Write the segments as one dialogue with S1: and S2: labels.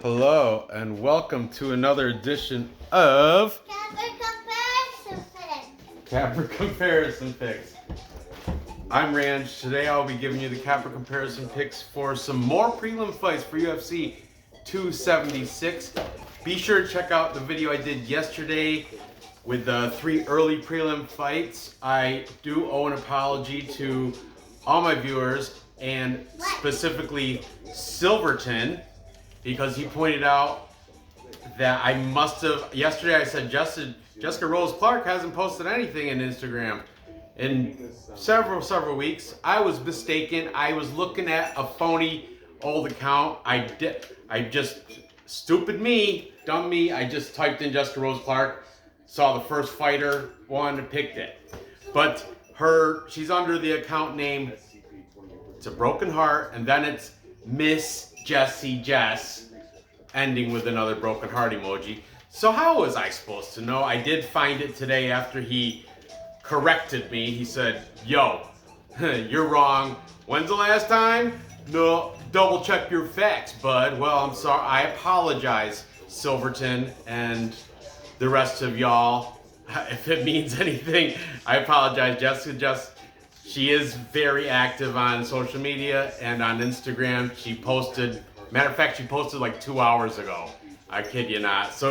S1: Hello and welcome to another edition of Capper Comparison Picks. I'm Ranj. Today I'll be giving you the Capper Comparison Picks for some more prelim fights for UFC 276. Be sure to check out the video I did yesterday with the 3 early prelim fights. I do owe an apology to all my viewers and specifically Silverton, because he pointed out that I must have, yesterday I said Jessica Rose Clark hasn't posted anything in Instagram in several weeks. I was mistaken. I was looking at a phony old account. I just, stupid me, dumb me, I just typed in Jessica Rose Clark, saw the first fighter one and picked it. But she's under the account name, it's a broken heart, and then it's Miss Jessie Jess, ending with another broken heart emoji. So how was I supposed to know? I did find it today after he corrected me. He said, yo, you're wrong. When's the last time? No, double check your facts, bud. Well, I'm sorry. I apologize, Silverton, and the rest of y'all. If it means anything, I apologize. Jessica, she is very active on social media and on Instagram. She posted, matter of fact, she posted like 2 hours ago. I kid you not.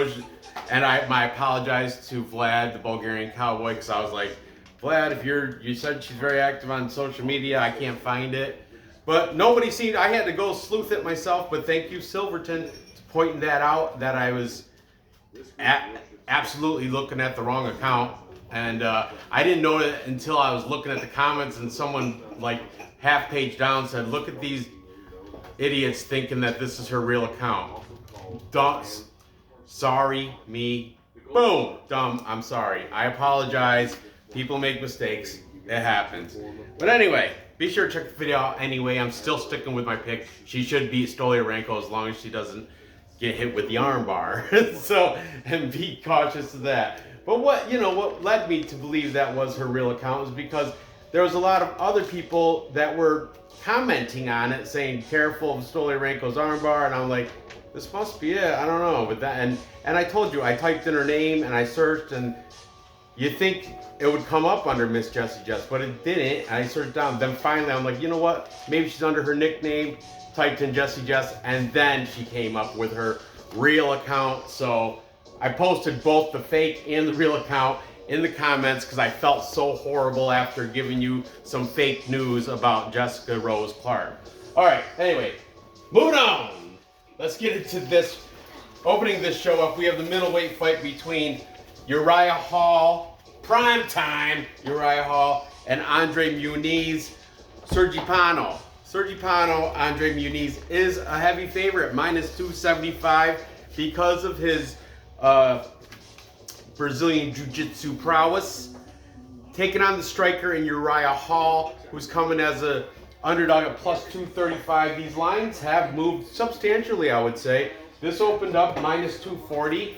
S1: I apologize to Vlad, the Bulgarian cowboy, because I was like, Vlad, if you said she's very active on social media, I can't find it. But nobody seemed, I had to go sleuth it myself, but thank you, Silverton, for pointing that out, that I was absolutely looking at the wrong account. And I didn't know it until I was looking at the comments and someone like half page down said, look at these idiots thinking that this is her real account. Sorry, me. Boom. Dumb. I'm sorry. I apologize. People make mistakes. It happens. But anyway, be sure to check the video out anyway. I'm still sticking with my pick. She should beat Stoliarenko as long as she doesn't get hit with the armbar. And be cautious of that. But what led me to believe that was her real account was because there was a lot of other people that were commenting on it, saying careful of Stoliarenko's armbar, and I'm like, this must be it. I don't know. But that and I told you, I typed in her name and I searched, and you think it would come up under Miss Jessie Jess, but it didn't. And I searched down. Then finally, I'm like, you know what? Maybe she's under her nickname. Typed in Jessie Jess, and then she came up with her real account. So I posted both the fake and the real account in the comments because I felt so horrible after giving you some fake news about Jessica Rose Clark. All right, anyway, moving on. Let's get into this. Opening this show up, we have the middleweight fight between Uriah Hall, primetime Uriah Hall, and André Muniz. Sergipano, André Muniz is a heavy favorite, -275, because of his Brazilian Jiu-Jitsu prowess. Taking on the striker in Uriah Hall, who's coming as a underdog at +235. These lines have moved substantially, I would say. This opened up -240,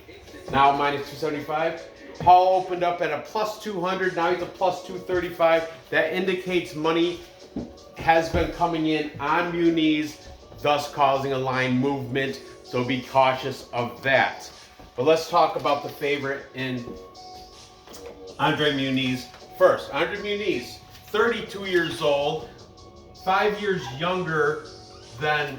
S1: now -275. Hall opened up at a +200, now he's a +235. That indicates money has been coming in on Muniz, thus causing a line movement, so be cautious of that. But let's talk about the favorite in André Muniz first. André Muniz, 32 years old, 5 years younger than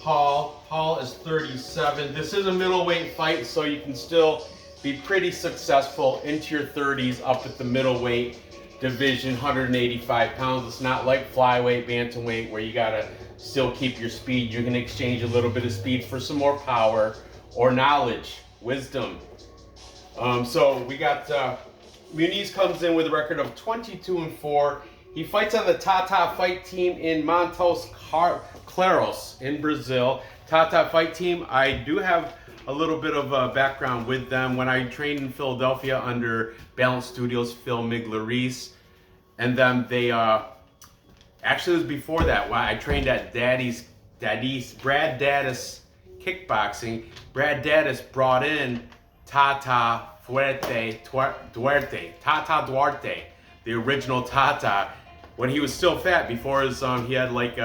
S1: Hall. Hall is 37. This is a middleweight fight, so you can still be pretty successful into your 30s up at the middleweight division, 185 pounds. It's not like flyweight, bantamweight, where you gotta still keep your speed. You can exchange a little bit of speed for some more power or knowledge, wisdom. So we got Muniz comes in with a record of 22-4. He fights on the Tata Fight Team in Montes Claros in Brazil. Tata Fight Team, I do have a little bit of a background with them. When I trained in Philadelphia under Balance Studios, Phil Miglaris, and then they, actually it was before that, when I trained at Brad Daddis Kickboxing. Brad Daddis brought in Tata Duarte, the original Tata, when he was still fat. Before his, he had like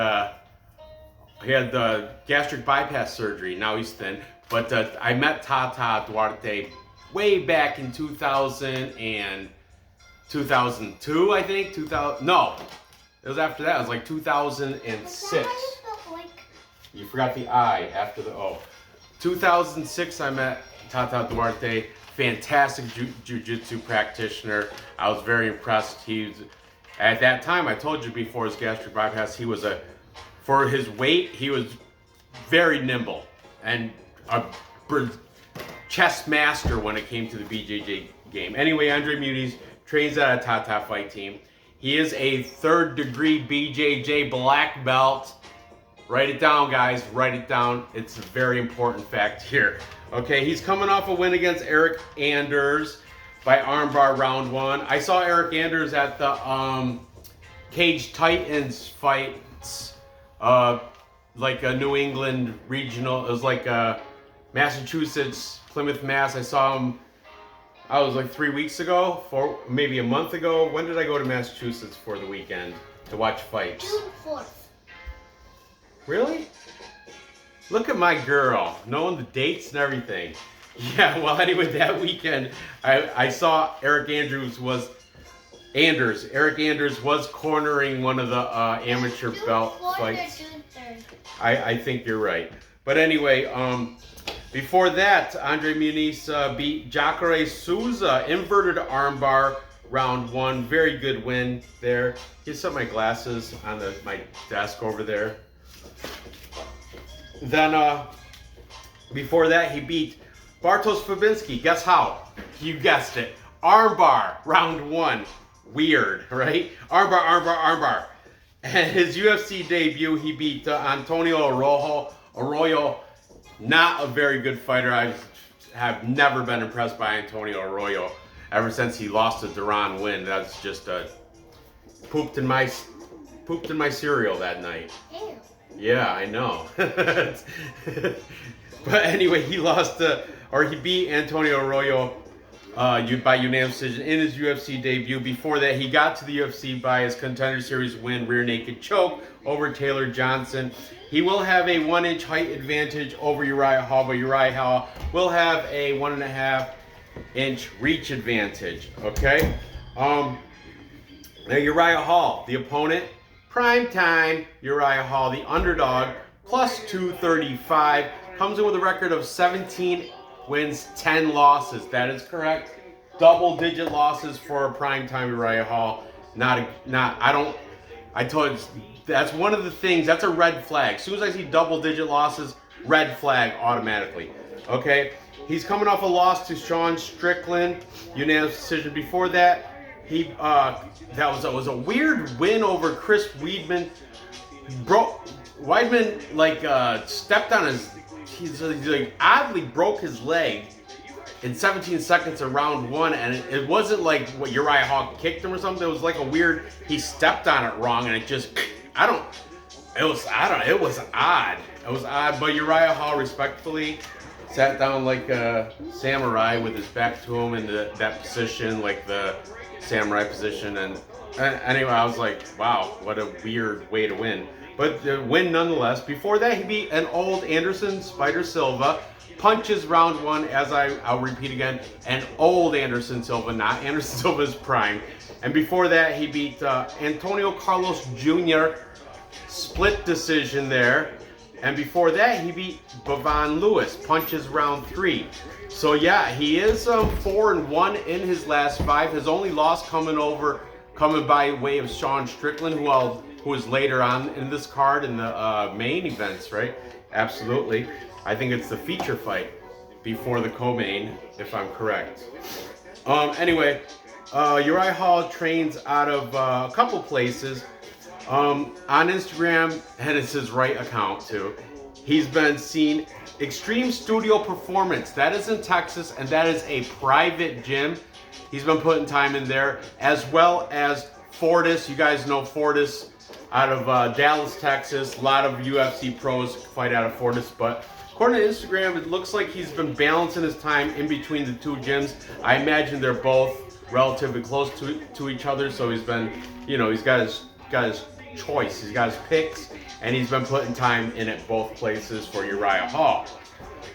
S1: he had the gastric bypass surgery. Now he's thin. But I met Tata Duarte way back in 2002, I think. 2000. No, it was after that. It was like 2006. You forgot the I after the O. 2006, I met Tata Duarte. Fantastic jiu-jitsu practitioner. I was very impressed. At that time, I told you before his gastric bypass, for his weight, he was very nimble and a chess master when it came to the BJJ game. Anyway, André Muniz trains at a Tata fight team. He is a 3rd degree BJJ black belt. Write it down, guys. Write it down. It's a very important fact here. Okay, he's coming off a win against Eric Anders by armbar round 1. I saw Eric Anders at the Cage Titans fights, like a New England regional. It was like Massachusetts, Plymouth, Mass. I saw him, I was like 3 weeks ago, maybe a month ago. When did I go to Massachusetts for the weekend to watch fights?
S2: June 4th.
S1: Really? Look at my girl, knowing the dates and everything. Yeah, well, anyway, that weekend, I saw Eric Anders was cornering one of the amateur belt fights. I think you're right. But anyway, before that, André Muniz beat Jacare Souza, inverted armbar, round 1. Very good win there. Here's some of my glasses on my desk over there. Then, before that, he beat Bartosz Fabinski. Guess how? You guessed it. Armbar, round 1. Weird, right? Armbar. And his UFC debut, he beat Antonio Arroyo. Not a very good fighter. I have never been impressed by Antonio Arroyo ever since he lost to Duran Win. That's just pooped in my cereal that night.
S2: Ew.
S1: Yeah, I know. But anyway, he beat Antonio Arroyo by unanimous decision in his UFC debut. Before that, he got to the UFC by his Contender Series win, rear naked choke over Taylor Johnson. He will have a 1-inch height advantage over Uriah Hall, but Uriah Hall will have a 1.5-inch reach advantage. Okay. Now Uriah Hall, the opponent. Prime time, Uriah Hall, the underdog, plus 235, comes in with a record of 17 wins, 10 losses. That is correct. Double-digit losses for prime time Uriah Hall. I told you, that's one of the things, that's a red flag. As soon as I see double-digit losses, red flag automatically. Okay, he's coming off a loss to Sean Strickland, unanimous decision. Before that, that was a weird win over Chris Weidman. Weidman stepped on he oddly broke his leg in 17 seconds of round 1, and it wasn't like what Uriah Hall kicked him or something. It was like a weird, he stepped on it wrong, and it was odd. It was odd, but Uriah Hall respectfully sat down like a samurai with his back to him in that position, like the samurai position, and anyway, I was like, wow, what a weird way to win. But the win nonetheless. Before that, he beat an old Anderson Spider Silva. Punches round 1, as I'll repeat again, an old Anderson Silva, not Anderson Silva's prime. And before that, he beat Antonio Carlos Jr. Split decision there. And before that, he beat Bavon Lewis. Punches round 3. So yeah, he is 4-1 in his last 5. His only loss coming by way of Sean Strickland, who is later on in this card in the main events, right? Absolutely. I think it's the feature fight before the co-main, if I'm correct. Anyway, Uriah Hall trains out of a couple places. On Instagram, and it's his right account too. He's been seen Extreme Studio Performance. That is in Texas, and that is a private gym. He's been putting time in there, as well as Fortis. You guys know Fortis out of Dallas, Texas. A lot of UFC pros fight out of Fortis, but according to Instagram, it looks like he's been balancing his time in between the two gyms. I imagine they're both relatively close to each other, so he's been, he's got his choice. He's got his picks, and he's been putting time in at both places for Uriah Hall.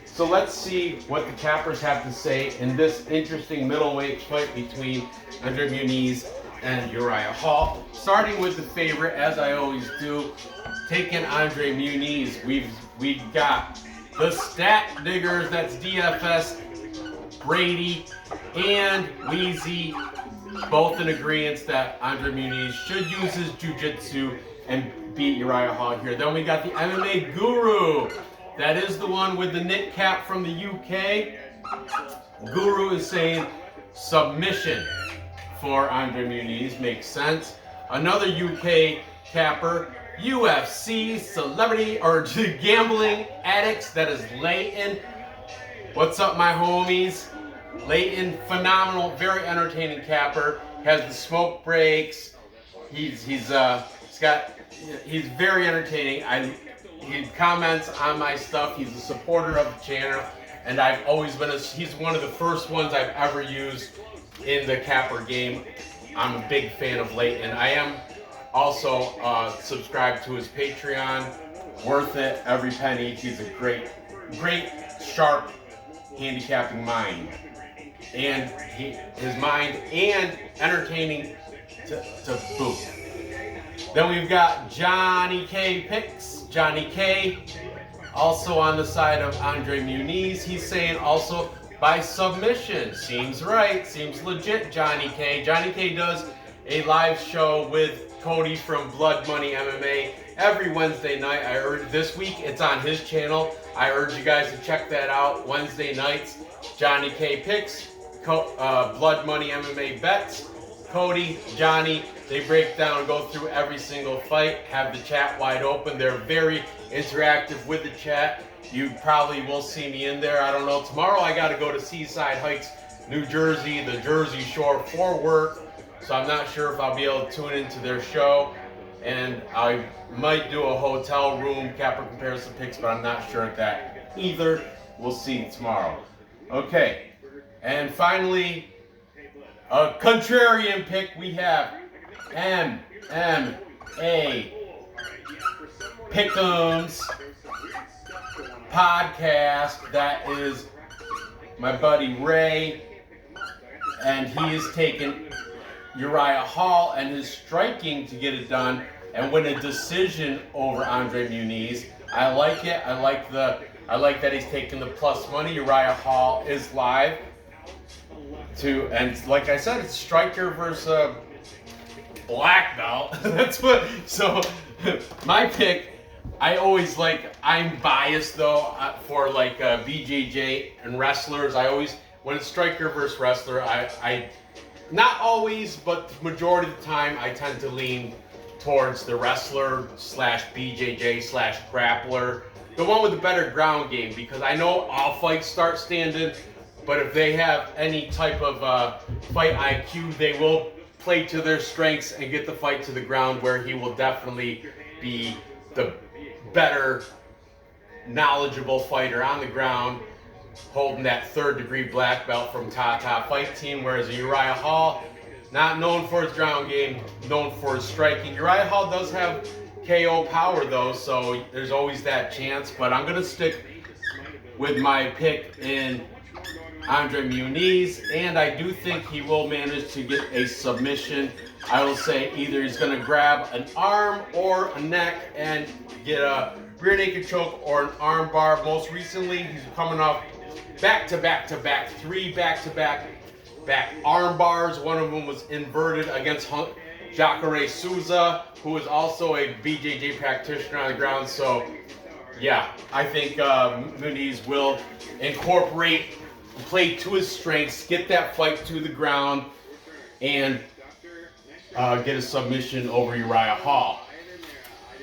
S1: So let's see what the cappers have to say in this interesting middleweight fight between André Muniz and Uriah Hall. Starting with the favorite, as I always do, taking André Muniz. We've got the stat diggers, that's DFS, Brady and Weezy, both in agreement that André Muniz should use his jiu-jitsu and beat Uriah Hall here. Then we got the MMA guru. That is the one with the knit cap from the UK. Guru is saying submission for André Muniz. Makes sense. Another UK capper, UFC celebrity or gambling addicts, that is Leighton. What's up, my homies? Leighton, phenomenal, very entertaining capper. Has the smoke breaks. He's very entertaining. He comments on my stuff. He's a supporter of the channel, and I've always been he's one of the first ones I've ever used in the capper game. I'm a big fan of Leighton. I am also subscribed to his Patreon. Worth it, every penny. He's a great, sharp handicapping mind, and his mind and entertaining to boot. Then we've got Johnny K picks. Johnny K, also on the side of André Muniz. He's saying also by submission. Seems right, seems legit, Johnny K. Johnny K does a live show with Cody from Blood Money MMA every Wednesday night. This week it's on his channel. I urge you guys to check that out. Wednesday nights, Johnny K picks, Blood Money MMA bets. Cody, Johnny, they break down, go through every single fight, have the chat wide open. They're very interactive with the chat. You probably will see me in there. I don't know. Tomorrow I got to go to Seaside Heights, New Jersey, the Jersey Shore for work. So I'm not sure if I'll be able to tune into their show. And I might do a hotel room capper comparison picks, but I'm not sure of that either. We'll see tomorrow. Okay. And finally, a contrarian pick, we have MMA Pick'ems podcast. That is my buddy Ray, and he is taking Uriah Hall and his striking to get it done and win a decision over André Muniz. I like it. I like that he's taking the plus money. Uriah Hall is live. And like I said, it's striker versus black belt. That's what. So my pick, I always I'm biased though for BJJ and wrestlers. I always, when it's striker versus wrestler, I not always, but majority of the time, I tend to lean towards the wrestler / BJJ / grappler, the one with the better ground game, because I know all fights start standing. But if they have any type of fight IQ, they will play to their strengths and get the fight to the ground, where he will definitely be the better, knowledgeable fighter on the ground, holding that third-degree black belt from Tata Fight Team, whereas Uriah Hall, not known for his ground game, known for his striking. Uriah Hall does have KO power, though, so there's always that chance. But I'm going to stick with my pick in André Muniz, and I do think he will manage to get a submission. I will say either he's going to grab an arm or a neck and get a rear naked choke or an arm bar. Most recently, he's coming off three back-to-back arm bars. One of them was inverted against Jacare Souza, who is also a BJJ practitioner on the ground. So, yeah, I think Muniz will incorporate, play to his strengths, get that fight to the ground, and get a submission over Uriah Hall.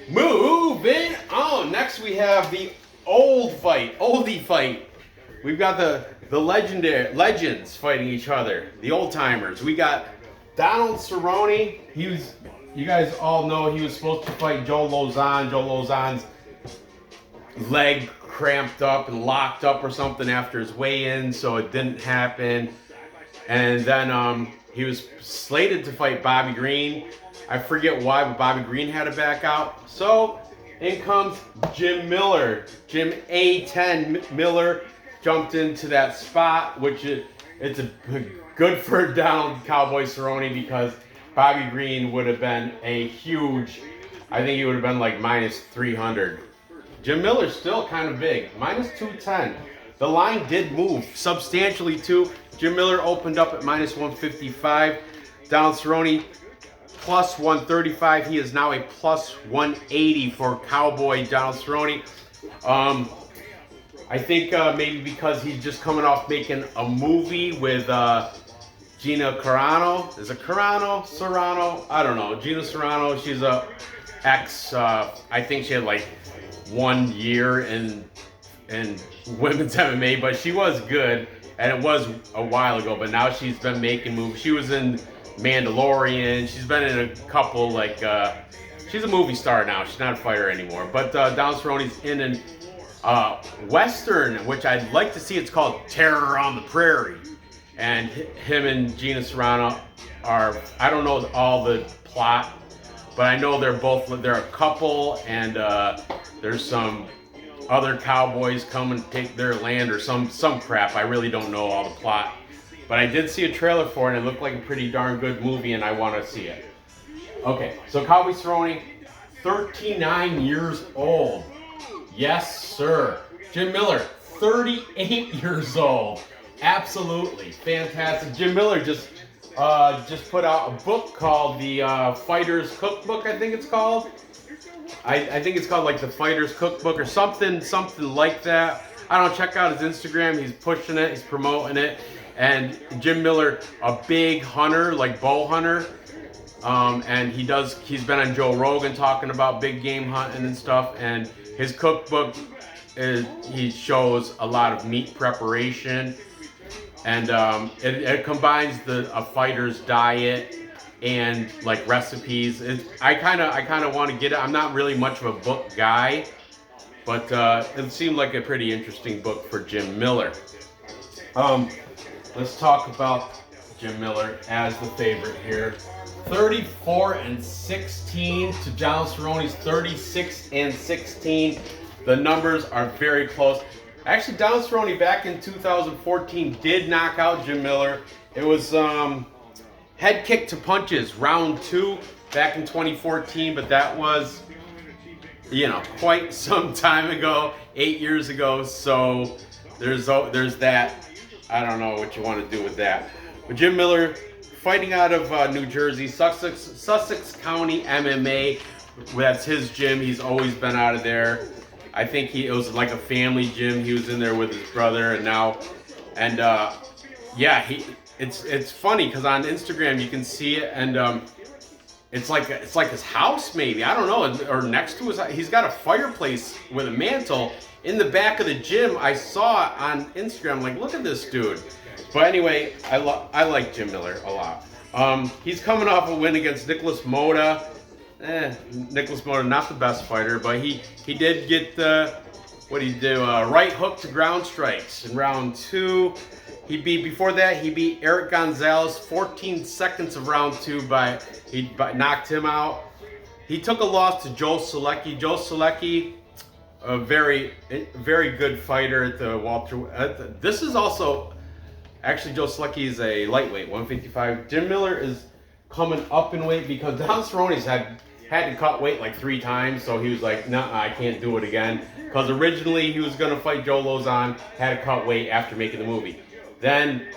S1: Moving on. Next we have the oldie fight. We've got the legends fighting each other, the old timers. We got Donald Cerrone. You guys all know he was supposed to fight Joe Lozon. Joe Lozon's leg cramped up and locked up or something after his weigh-in, so it didn't happen. And then he was slated to fight Bobby Green. I forget why, but Bobby Green had to back out. So In comes Jim Miller. Jim A10 Miller jumped into that spot, which it's a good for down Cowboy Cerrone, because Bobby Green would have been a huge, I think he would have been like minus 300. Jim Miller's still kind of big, minus 210. The line did move substantially too. Jim Miller opened up at minus 155. Donald Cerrone plus 135. He is now a plus 180 for Cowboy Donald Cerrone. I think maybe because he's just coming off making a movie with Gina Carano. Is it Carano? Serrano? I don't know. Gina Serrano. She's a ex. I think she had like 1 year in women's MMA, but she was good, and it was a while ago. But now she's been making movies. She was in Mandalorian. She's been in a couple, like she's a movie star now. She's not a fighter anymore. But Donald Cerrone's in an Western, which I'd like to see. It's called Terror on the Prairie. And him and Gina Serrano are, I don't know all the plot, but I know they're a couple, and there's some other cowboys come and take their land or some crap. I really don't know all the plot. But I did see a trailer for it, and it looked like a pretty darn good movie, and I want to see it. Okay, so Cowboy Cerrone, 39 years old. Yes, sir. Jim Miller, 38 years old. Absolutely fantastic. Jim Miller just put out a book called the Fighter's Cookbook, I think it's called. I think it's called like the Fighter's Cookbook or something like that. I don't know, check out his Instagram. He's pushing it, he's promoting it. And Jim Miller, a big hunter, like bow hunter. And he's been on Joe Rogan talking about big game hunting and stuff. And his cookbook he shows a lot of meat preparation. And it combines a fighter's diet and like recipes. I kind of want to get it. I'm not really much of a book guy, but it seemed like a pretty interesting book for Jim Miller. Let's talk about Jim Miller as the favorite here. 34-16 to Donald Cerrone's 36-16. The numbers are very close. Actually, Donald Cerrone back in 2014 did knock out Jim Miller. It was head kick to punches, round 2 back in 2014, but that was, quite some time ago, 8 years ago. So there's that. I don't know what you want to do with that. But Jim Miller, fighting out of New Jersey, Sussex County MMA. That's his gym. He's always been out of there. I think it was like a family gym. He was in there with his brother, it's funny because on Instagram you can see it, and it's like his house maybe, I don't know, or next to his house. He's got a fireplace with a mantle in the back of the gym. I saw it on Instagram. Like, look at this dude. But anyway, I like Jim Miller a lot. He's coming off a win against Nicholas Mota. Nicholas Mota, not the best fighter, but he did get right hook to ground strikes in round 2. Before that, he beat Eric Gonzalez 14 seconds of round 2 he knocked him out. He took a loss to Joe Selecki. Joe Selecki, a very, very good fighter at the Walter. This is also, actually, Joe Selecki is a lightweight, 155. Jim Miller is coming up in weight because Don Cerrone's had to cut weight like 3 times, so he was like, nah, I can't do it again. Because originally he was going to fight Joe Lozon, had to cut weight after making the movie. Then,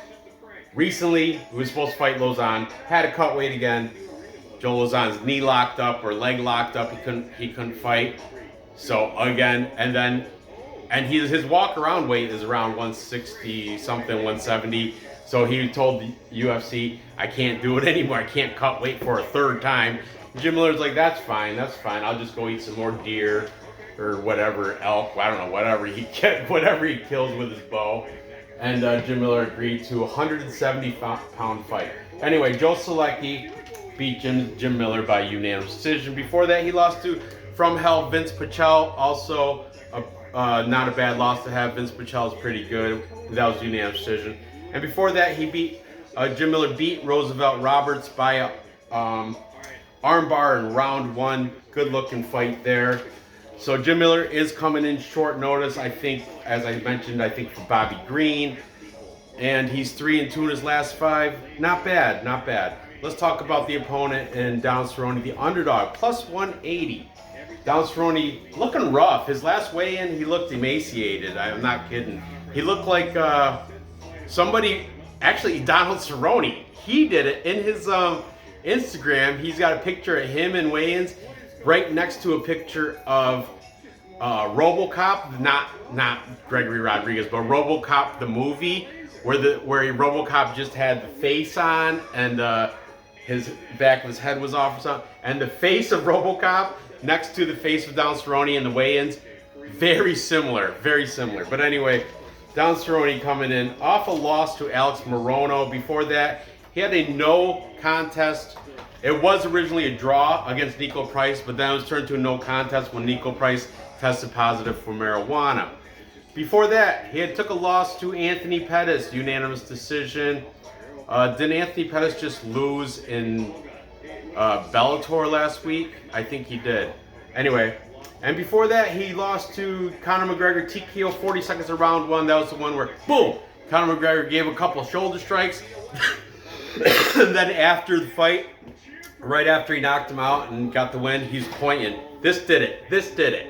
S1: recently, he was supposed to fight Lozon, had to cut weight again. Joe Lozon's knee locked up or leg locked up, he couldn't fight. So again, and his walk around weight is around 160 something, 170. So he told the UFC, I can't do it anymore. I can't cut weight for a 3rd time. Jim Miller's like, that's fine. I'll just go eat some more deer or whatever, elk. I don't know, whatever he kills with his bow. And Jim Miller agreed to a 170-pound fight. Anyway, Joe Selecki beat Jim Miller by unanimous decision. Before that, he lost to From Hell Vince Pichel. Also, not a bad loss to have. Vince Pichel is pretty good. That was a unanimous decision. And before that, Jim Miller beat Roosevelt Roberts by a armbar in round 1. Good looking fight there. So Jim Miller is coming in short notice, I think, as I mentioned, I think for Bobby Green. And he's 3-2 in his last 5. Not bad, not bad. Let's talk about the opponent and Donald Cerrone, the underdog, plus 180. Donald Cerrone looking rough. His last weigh-in, he looked emaciated. I'm not kidding. He looked like somebody, actually Donald Cerrone, he did it in his Instagram. He's got a picture of him in weigh-ins right next to a picture of RoboCop, not Gregory Rodriguez, but RoboCop the movie, where RoboCop just had the face on and his back of his head was off or something, and the face of RoboCop next to the face of Donald Cerrone in the weigh-ins, very similar, very similar. But anyway, Donald Cerrone coming in off a loss to Alex Morono. Before that, he had a no contest. It was originally a draw against Nico Price, but then it was turned to a no contest when Nico Price tested positive for marijuana. Before that, he had took a loss to Anthony Pettis, unanimous decision. Didn't Anthony Pettis just lose in Bellator last week? I think he did. Anyway, and before that, he lost to Conor McGregor, TKO 40 seconds of round 1. That was the one where, boom, Conor McGregor gave a couple shoulder strikes. And then after the fight, right after he knocked him out and got the win, he's pointing, this did it, this did it.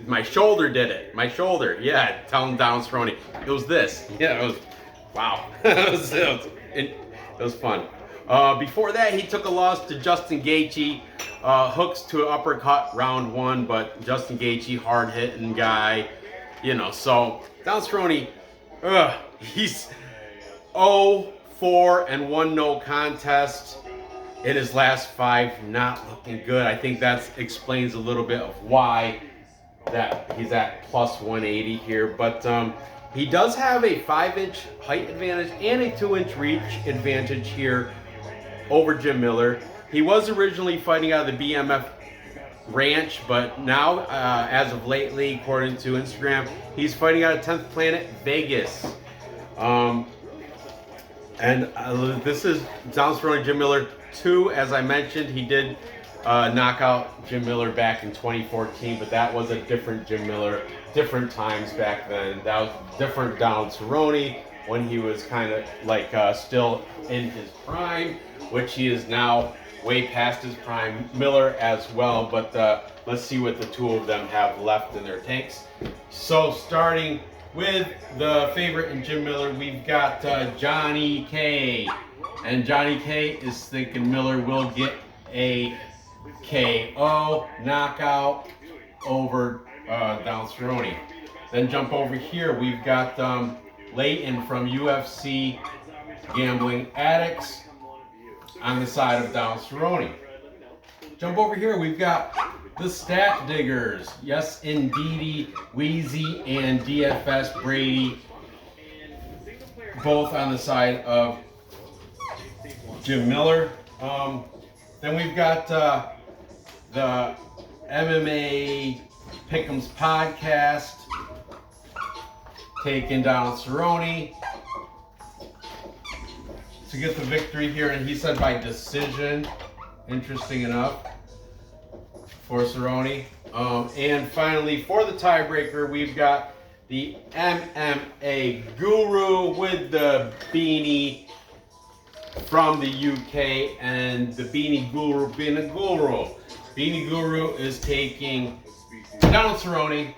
S1: My shoulder did it, my shoulder. Yeah, telling Donald Cerrone, it was this. Yeah, it was, wow. it was fun. Before that, he took a loss to Justin Gaethje. Hooks to uppercut round 1, but Justin Gaethje, hard-hitting guy. You know, so Donald Cerrone, he's 0-4 and 1 no contest in his last 5, not looking good. I think that explains a little bit of why that he's at plus 180 here. But he does have a 5-inch height advantage and a 2-inch reach advantage here over Jim Miller. He was originally fighting out of the BMF ranch, but now, as of lately, according to Instagram, he's fighting out of 10th Planet Vegas. This is Donald Cerrone, Jim Miller 2. As I mentioned, he did knock out Jim Miller back in 2014, but that was a different Jim Miller, different times back then. That was different Donald Cerrone when he was kind of like still in his prime, which he is now way past his prime. Miller as well, but let's see what the two of them have left in their tanks. So starting with the favorite in Jim Miller, we've got Johnny K. And Johnny K is thinking Miller will get a KO, knockout over Donald Cerrone. Then jump over here, we've got Leighton from UFC Gambling Addicts on the side of Donald Cerrone. Jump over here, we've got the Stat Diggers. Yes, indeedy, Wheezy and DFS Brady, both on the side of Jim Miller. Then we've got the MMA Pick'ems podcast taking Donald Cerrone to get the victory here, and he said by decision. Interesting enough for Cerrone. And finally, for the tiebreaker, we've got the MMA Guru with the beanie from the UK, and the Beanie Guru being a guru. Beanie Guru is taking Donald Cerrone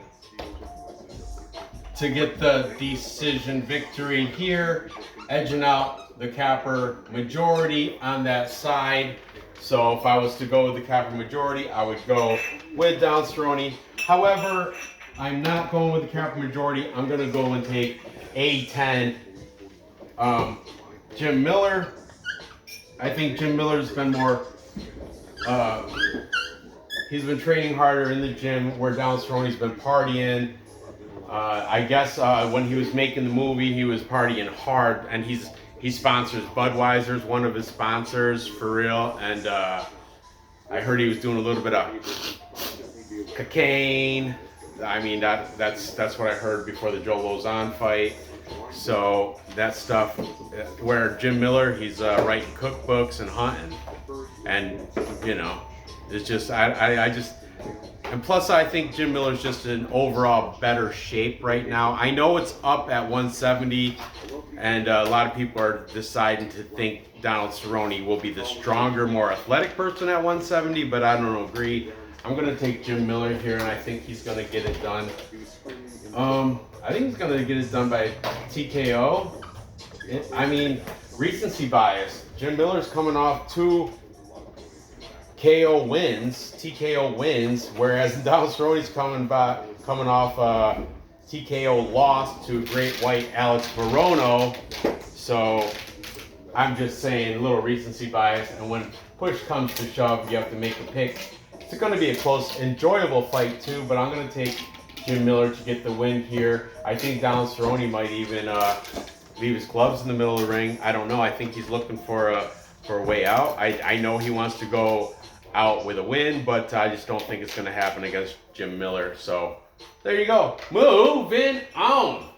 S1: to get the decision victory here, edging out the capper majority on that side. So if I was to go with the capper majority, I would go with Donald Cerrone. However, I'm not going with the capper majority. I'm going to go and take A10. Jim Miller. I think Jim Miller's been more, he's been training harder in the gym, where Donald Cerrone's been partying. I guess when he was making the movie, he was partying hard, and he sponsors Budweiser's one of his sponsors for real. And I heard he was doing a little bit of cocaine. I mean, that's what I heard before the Joe Lozon fight. So that stuff, where Jim Miller, he's writing cookbooks and hunting, and you know, it's just I just And plus, I think Jim Miller's just in overall better shape right now. I know it's up at 170, and a lot of people are deciding to think Donald Cerrone will be the stronger, more athletic person at 170, but I don't agree. I'm going to take Jim Miller here, and I think he's going to get it done. I think he's going to get it done by TKO. I mean, recency bias. Jim Miller's coming off 2 TKO wins, whereas Donald Cerrone's coming off TKO loss to great white Alex Barono. So I'm just saying, a little recency bias, and when push comes to shove, you have to make a pick. It's going to be a close, enjoyable fight too, but I'm going to take Jim Miller to get the win here. I think Donald Cerrone might even leave his gloves in the middle of the ring. I don't know. I think he's looking for a way out. I know he wants to go out with a win, but I just don't think it's going to happen against Jim Miller. So there you go. Moving on.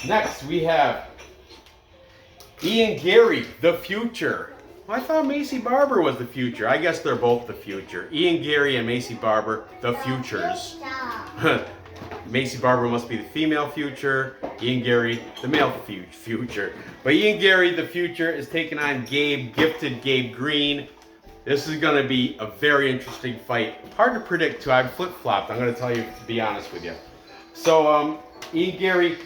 S1: Next, we have Ian Garry, the future. Well, I thought Macy Barber was the future. I guess they're both the future. Ian Garry and Macy Barber, the futures. Macy Barber must be the female future. Ian Garry, the male future. But Ian Garry, the future, is taking on gifted Gabe Green. This is going to be a very interesting fight. Hard to predict, too. I've flip-flopped. I'm going to tell you, to be honest with you. So, Ian Garry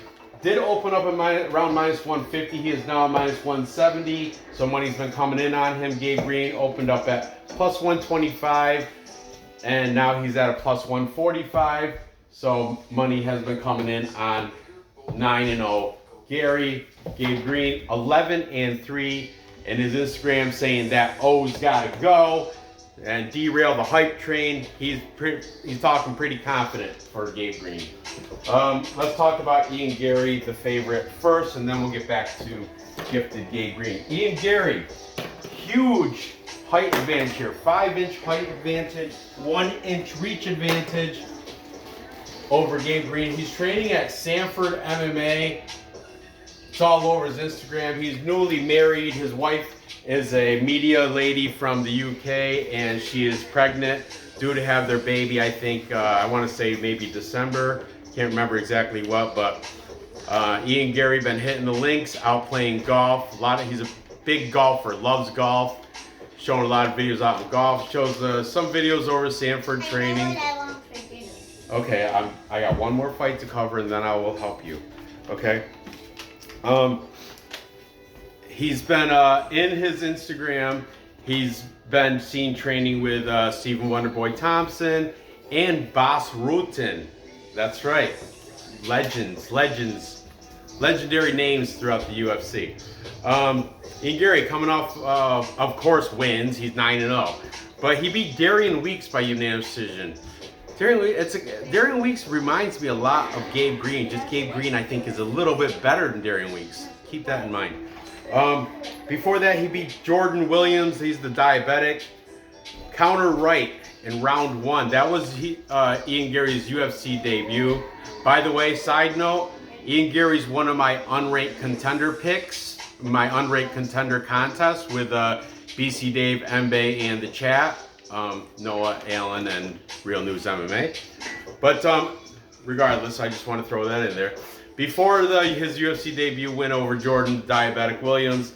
S1: did open up at around minus 150. He is now at minus 170. So money's been coming in on him. Gabe Green opened up at plus 125. And now he's at a plus 145. So money has been coming in on 9-0. Gabe Green, 11-3. And his Instagram saying that O's gotta go and derail the hype train. He's talking pretty confident for Gabe Green. Let's talk about Ian Garry, the favorite, first, and then we'll get back to gifted Gabe Green. Ian Garry, huge height advantage here. 5-inch height advantage, 1-inch reach advantage over Gabe Green. He's training at Sanford MMA. It's all over his Instagram. He's newly married. His wife is a media lady from the UK, and she is pregnant, due to have their baby, I think, I want to say maybe December. Can't remember exactly what, but Ian Garry been hitting the links, out playing golf. He's a big golfer, loves golf. Showing a lot of videos out of golf. Shows some videos over Sanford training. Okay, I got one more fight to cover, and then I will help you. Okay. He's been in his Instagram. He's been seen training with Stephen Wonderboy Thompson and Bas Rutten. That's right, legendary names throughout the UFC. Ian Garry coming off, of course, wins. He's 9-0, but he beat Darian Weeks by unanimous decision. Darian Weeks reminds me a lot of Gabe Green. Just Gabe Green, I think, is a little bit better than Darian Weeks. Keep that in mind. Before that, he beat Jordan Williams. He's the diabetic. Counter right in round 1. That was Ian Garry's UFC debut. By the way, side note, Ian Garry's one of my unranked contender picks. My unranked contender contest with BC Dave, Mbe, and the chat. Noah, Allen, and Real News MMA. But regardless, I just want to throw that in there. Before his UFC debut win over Jordan Diabetic Williams,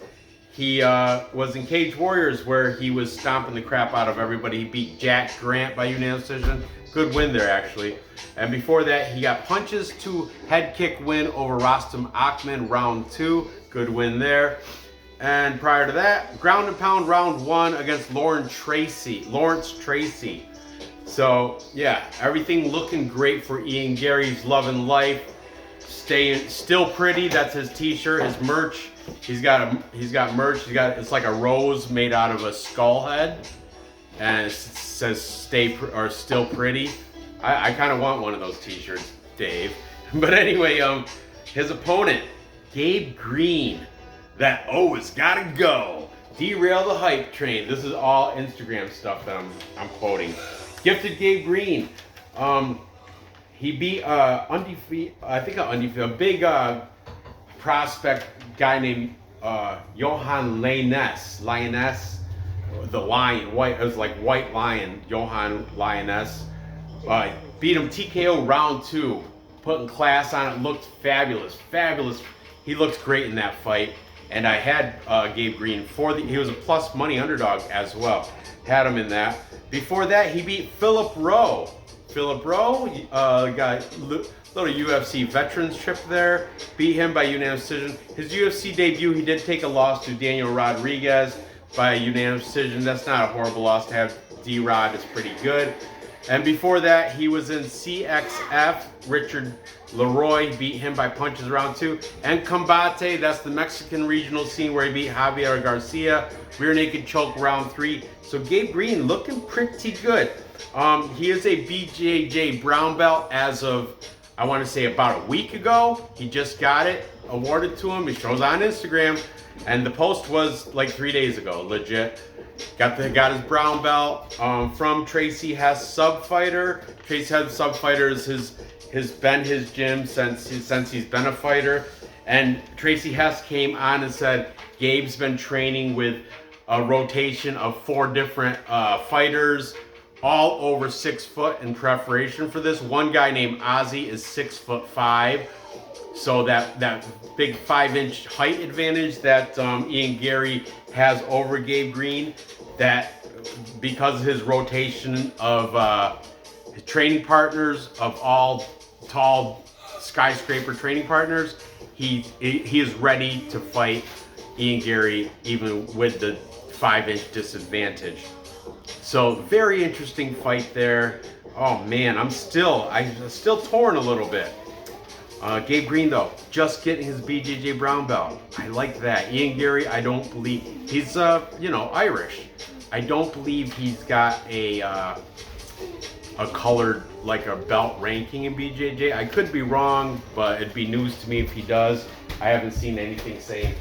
S1: he was in Cage Warriors, where he was stomping the crap out of everybody. He beat Jack Grant by unanimous decision. Good win there, actually. And before that, he got punches to head kick win over Rostam Akhman, round 2. Good win there. And prior to that, ground and pound round 1 against Lawrence Tracy. So yeah, everything looking great for Ian Garry. He's loving life, still pretty. That's his T-shirt, his merch. He's got merch. It's like a rose made out of a skull head, and it says still pretty. I kind of want one of those T-shirts, Dave. But anyway, his opponent, Gabe Green. That O's gotta go. Derail the hype train. This is all Instagram stuff that I'm quoting. Gifted Gabe Green. He beat a big prospect guy named Johan Lioness. The Lion, white. It was like White Lion. Johan Lioness. Beat him TKO round 2. Putting class on it. Looked fabulous. Fabulous. He looked great in that fight. And I had Gabe Green he was a plus money underdog as well. Had him in that. Before that, he beat Philip Rowe. Philip Rowe got a little UFC veterans trip there. Beat him by unanimous decision. His UFC debut, he did take a loss to Daniel Rodriguez by unanimous decision. That's not a horrible loss to have. D-Rod is pretty good. And before that, he was in CXF. Richard Leroy beat him by punches round 2. And Combate, that's the Mexican regional scene where he beat Javier Garcia. Rear naked choke round 3. So Gabe Green looking pretty good. He is a BJJ brown belt as of, I want to say, about a week ago. He just got it awarded to him. He shows on Instagram. And the post was like 3 days ago, legit. Got his brown belt from Tracy Hess Sub Fighter. Tracy Hess Sub Fighter has been his gym since he's been a fighter. And Tracy Hess came on and said Gabe's been training with a rotation of 4 different fighters, all over 6 foot in preparation for this. One guy named Ozzy is 6'5". So that big 5-inch height advantage that Ian Garry has over Gabe Green, that because of his rotation of his training partners, of all tall skyscraper training partners, he is ready to fight Ian Garry even with the 5-inch disadvantage. So very interesting fight there. Oh man, I'm still torn a little bit. Gabe Green, though, just getting his BJJ brown belt. I like that. Ian Garry, I don't believe he's Irish. I don't believe he's got a colored, like a belt ranking in BJJ. I could be wrong, but it'd be news to me if he does. I haven't seen anything saying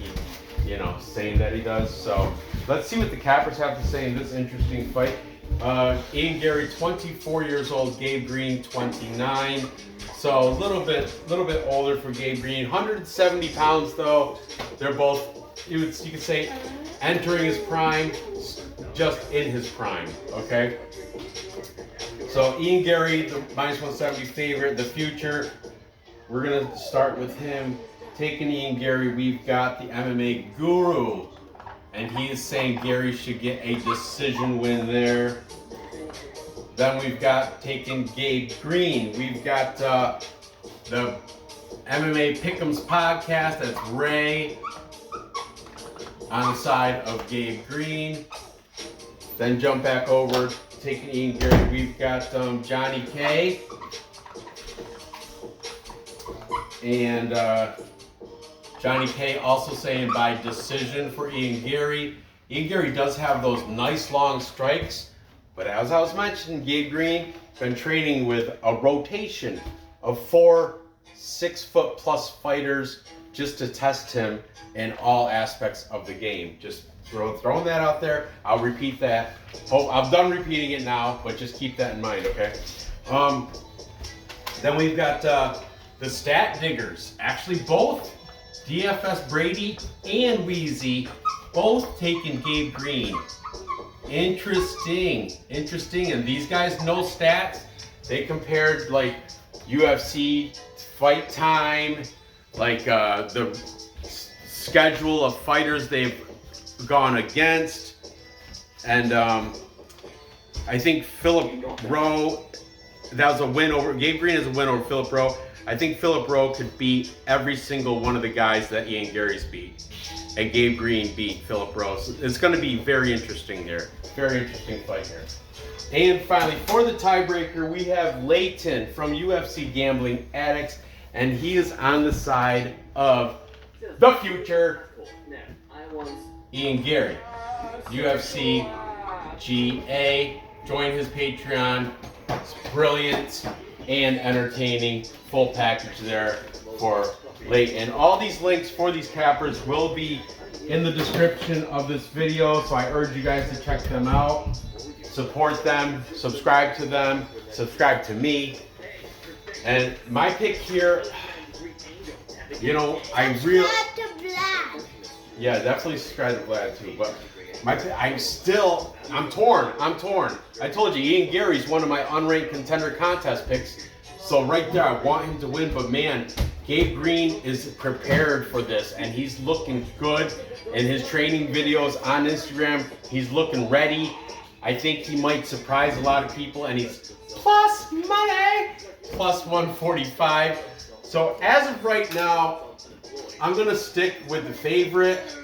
S1: saying that he does. So let's see what the cappers have to say in this interesting fight. Ian Garry, 24 years old. Gabe Green, 29. So a little bit older for Gabe Green. 170 pounds though. They're both, you could say, entering his prime, just in his prime. Okay. So Ian Garry, the -170 favorite, the future. We're gonna start with him. Taking Ian Garry, we've got the MMA guru, and he is saying Garry should get a decision win there. Then we've got taking Gabe Green. We've got the MMA Pick'ems podcast. That's Ray on the side of Gabe Green. Then jump back over, taking Ian Garry. We've got Johnny K. And Johnny K also saying by decision for Ian Garry. Ian Garry does have those nice long strikes, but as I was mentioning, Gabe Green been training with a rotation of 4 6-foot-plus fighters just to test him in all aspects of the game. Just throwing that out there. I'll repeat that. Oh, I'm done repeating it now, but just keep that in mind, okay? Then we've got the Stat Diggers. Actually, both DFS Brady and Wheezy, both taking Gabe Green. Interesting. And these guys know stats. They compared like UFC fight time, like the schedule of fighters they've gone against, and I think Philip Rowe, that was a win over Gabe Green, is a win over Philip Rowe. I think Philip Rowe could beat every single one of the guys that Ian Garry's beat, and Gabe Green beat Philip Rowe. So it's going to be very interesting here. Very interesting fight here. And finally, for the tiebreaker, we have Layton from UFC Gambling Addicts, and he is on the side of the future Ian Garry. UFC GA. Join his Patreon. It's brilliant and entertaining. Full package there for Layton. All these links for these cappers will be in the description of this video, so I urge you guys to check them out. Support them, subscribe to them, subscribe to me. And my pick here, I really... Yeah, definitely subscribe to Vlad too. But I'm torn. I told you, Ian Garry's one of my unranked contender contest picks. So right there, I want him to win. But man, Gabe Green is prepared for this, and he's looking good. In his training videos on Instagram, he's looking ready. I think he might surprise a lot of people, and he's plus money, plus 145. So as of right now, I'm gonna stick with the favorite,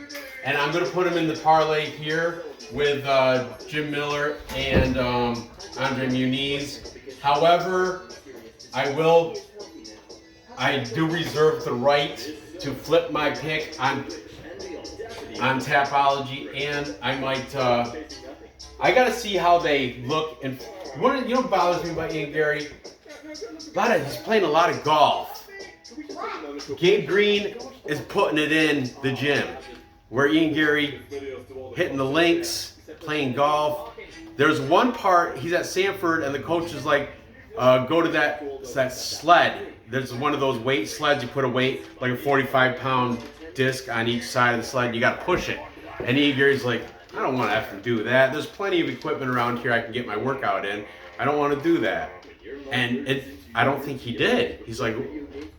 S1: and I'm gonna put him in the parlay here with Jim Miller and André Muniz. However, I do reserve the right to flip my pick on Tapology, and I might. I gotta see how they look. And you know what bothers me about Ian Garry? He's playing a lot of golf. Gabe Green is putting it in the gym, where Ian Garry hitting the links, playing golf. There's one part he's at Sanford, and the coach is like, "Go to that sled." There's one of those weight sleds. You put a weight, like a 45-pound disc on each side of the sled, and you got to push it. And Ian Garry's like, "I don't want to have to do that. There's plenty of equipment around here I can get my workout in. I don't want to do that." And I don't think he did. He's like,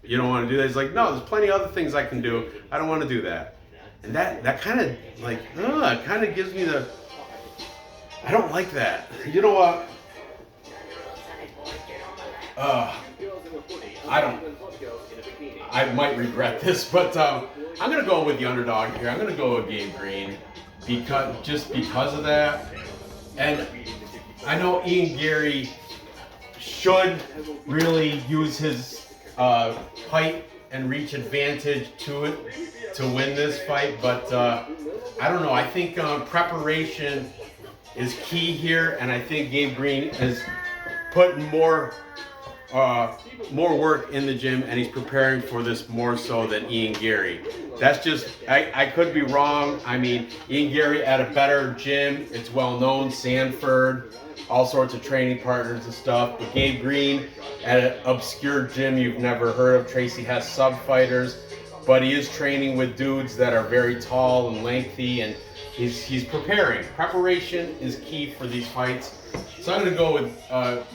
S1: "You don't want to do that?" He's like, "No, there's plenty of other things I can do. I don't want to do that." And that kind of like, it kind of gives me the, I don't like that. You know what? I might regret this, but I'm gonna go with the underdog here. I'm gonna go with Gabe Green because of that. And I know Ian Garry should really use his height and reach advantage to win this fight, but I don't know. I think preparation is key here, and I think Gabe Green is putting more work in the gym, and he's preparing for this more so than Ian Garry. That's just, I could be wrong. I mean, Ian Garry at a better gym, it's well known, Sanford, all sorts of training partners and stuff. But Gabe Green at an obscure gym you've never heard of. Tracy has sub fighters, but he is training with dudes that are very tall and lengthy, and he's preparing. Preparation is key for these fights. So I'm going to go with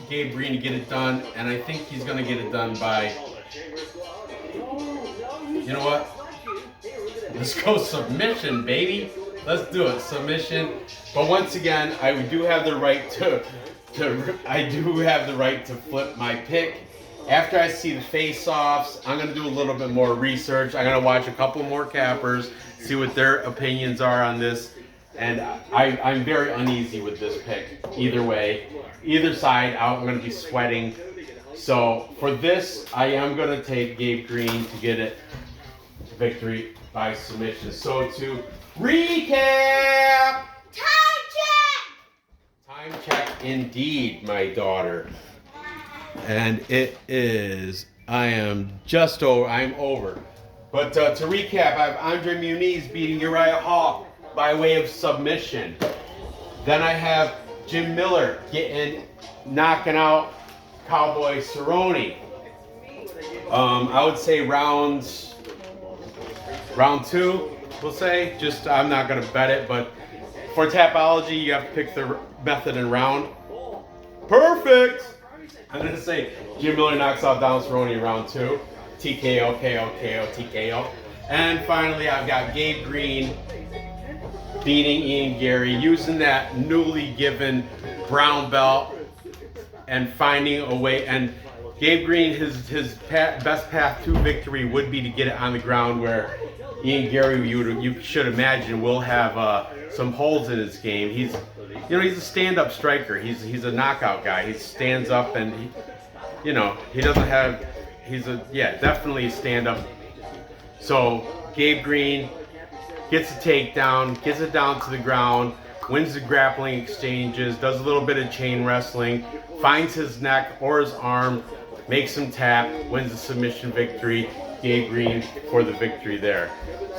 S1: Gabe Green to get it done, and I think he's going to get it done by, you know what? Let's go submission, baby. Let's do it, submission. But once again, I do have the right to flip my pick. After I see the face-offs, I'm going to do a little bit more research. I'm going to watch a couple more cappers, see what their opinions are on this. And I'm very uneasy with this pick. Either way, either side out, I'm going to be sweating. So for this, I am going to take Gabe Green to get it victory by submission. So to recap, time check indeed, my daughter. And it is, I'm over. But to recap, I have André Muniz beating Uriah Hall by way of submission. Then I have Jim Miller knocking out Cowboy Cerrone. I would say round two, we'll say. Just, I'm not gonna bet it, but for Tapology, you have to pick the method and round. Perfect! I'm gonna say Jim Miller knocks out Donald Cerrone in round two. TKO, KO, KO, TKO. And finally, I've got Gabe Green beating Ian Garry, using that newly given brown belt and finding a way. And Gabe Green, his best path to victory would be to get it on the ground, where Ian Garry, you should imagine, will have some holes in his game. He's a stand-up striker. He's a knockout guy. He stands up, and definitely a stand-up. So Gabe Green gets a takedown, gets it down to the ground, wins the grappling exchanges, does a little bit of chain wrestling, finds his neck or his arm, makes him tap, wins the submission victory. Gabe Green for the victory there.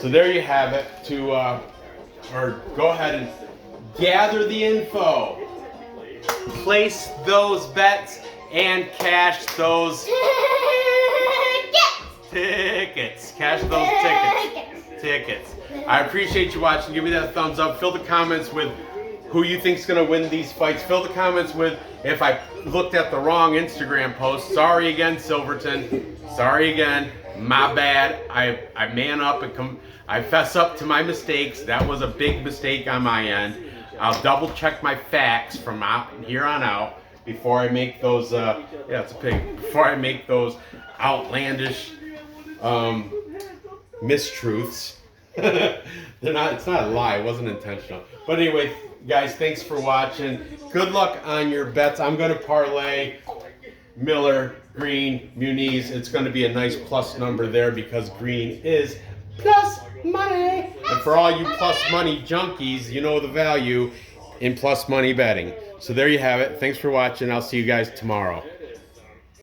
S1: So there you have it. Go ahead and gather the info, place those bets, and cash those tickets. Cash those tickets. tickets. I appreciate you watching. Give me that thumbs up. Fill the comments with who you think's gonna win these fights. Fill the comments with if I looked at the wrong Instagram post. Sorry again, Silverton. Sorry again. My bad. I man up and I fess up to my mistakes. That was a big mistake on my end. I'll double check my facts from here on out before I make those. Yeah, it's a pig. Before I make those outlandish mistruths. They're not. It's not a lie. It wasn't intentional. But anyway, guys, thanks for watching. Good luck on your bets. I'm gonna parlay Miller, Green, Muniz. It's going to be a nice plus number there because Green is plus money. And for all you plus money junkies, you know the value in plus money betting. So there you have it. Thanks for watching. I'll see you guys tomorrow.